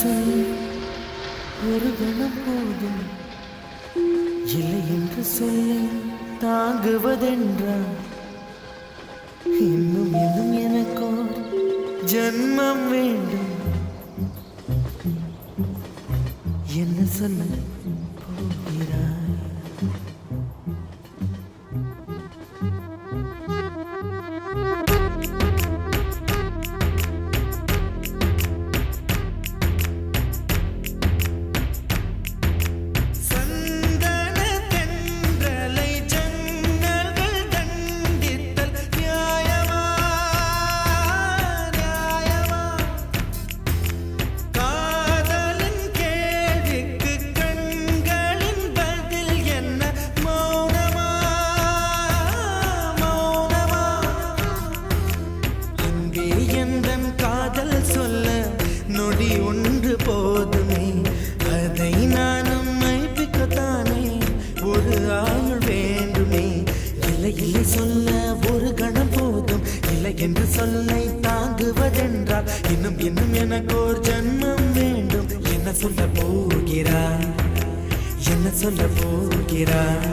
சொல் ஒரு கணம் போதும் இல்லை என்று சொல்லி தாங்குவதென்றால் இன்னும் இன்னும் எனக்கோர் ஜன்மம் வேண்டும் என்ன சொல்ல போகிறாய் நொடி ஒன்று போதுமே அதை நானும் மைப்பிக்கத்தானே ஒரு ஆயுள் வேண்டுமே இல்லை இல்லை சொல்ல ஒரு கணம் போதும் இல்லை என்று சொல்லை தாங்குவதென்றால் இன்னும் இன்னும் எனக்கு ஒரு ஜன்மம் வேண்டும் என்ன சொல்ல போகிறாய் என்ன சொல்ல போகிறாய்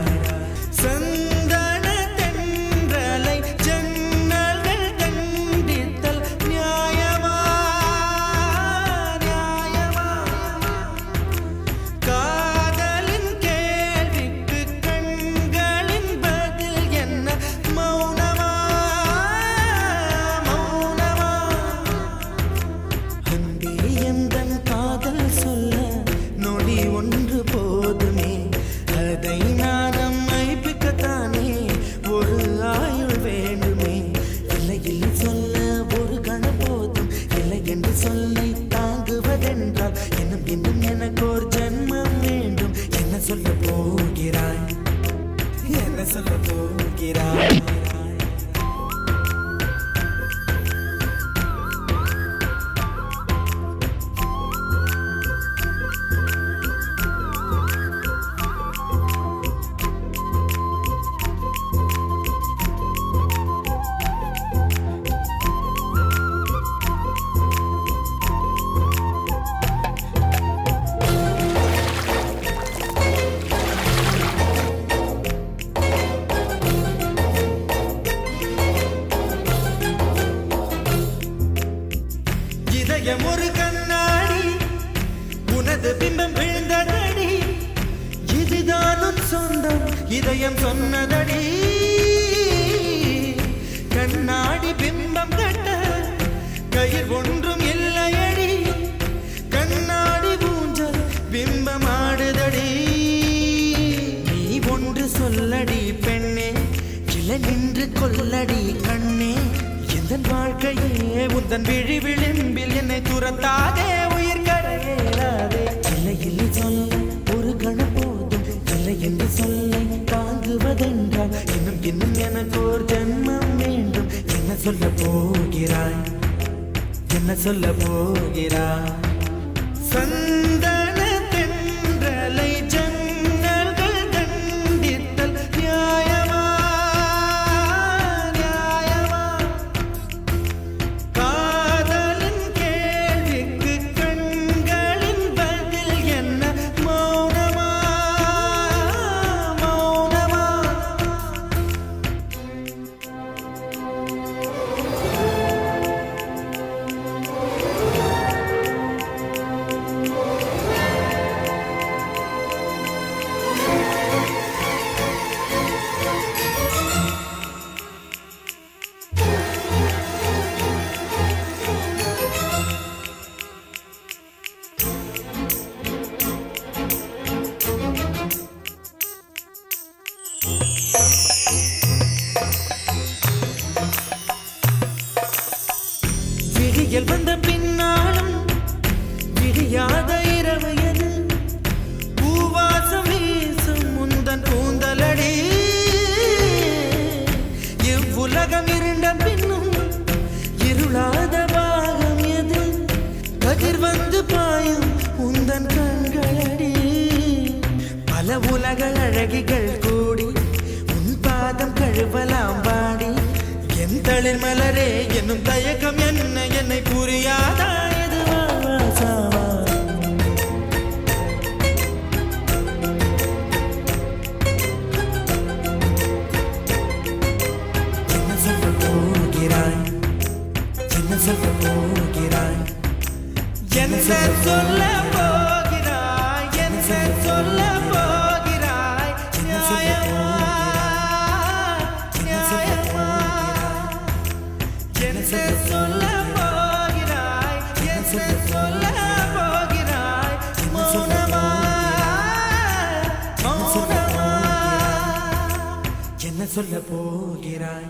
சொல்லை தாங்குவதென்றால் இன்னும் இன்னும் எனக்கு ஒரு ஜன்மம் வேண்டும் என்ன சொல்ல போகிறாய் என்ன சொல்ல போகிறாய் ஒரு கண்ணாடி உனது பிம்பம் விழுந்ததடி இதுதானும் சொந்தம் இதயம் சொன்னதடி கண்ணாடி பிம்பம் கட்ட கயிர் ஒன்றும் இல்லையடி கண்ணாடி ஊஞ்சல் பிம்பம் ஆடுதடி நீ ஒன்று சொல்லடி பெண்ணே கிளை நின்று கொல்லடி கண்ணே என் வாழ்க்கையே உந்தன் விழி விளிம்பில் என்னை துரத்தாதே உயிர் கரையேறாதே இல்லை இல்லை சொல்ல ஒரு கணம் போதும் இல்லை என்று சொல்லை தாங்குவதென்றால் இன்னும் இன்னும் எனக்கு ஒரு ஜன்மம் வேண்டும் என்ன சொல்ல போகிறாய் என்ன சொல்ல போகிறாய் சந்தன தென்றலை ஜன்னல்கள் கண்டித்தல் நியாயமா விடியல் வந்த பின்னாலும் விடியாத இரவு எது பூவாசம் வீசும் முந்தன் கூந்தலடி இவ்வுலகம் இருண்ட பின்னும் இருளாத பாகம் எது கதிர் வந்து பாயும் உந்தன் கண்களடி பல உலக அழகிகள் கூடி உன் பாதம் கழுவலாம் பாடி என் தளிர் மலரே என்னும் தயக்கம் என்ன என்னை புரியாதா எதுவா சாவா போகிறாய் என்ன சொல்ல போகிறாய் என்ன சொல்ல போகிறாய் என்ன சொல்ல போகிறாய் நியாயமா நியாயமா என்ன சொல்ல போகிறாய் என்ன சொல்ல போகிறாய் மௌனமா மௌனமா என்ன சொல்ல போகிறாய்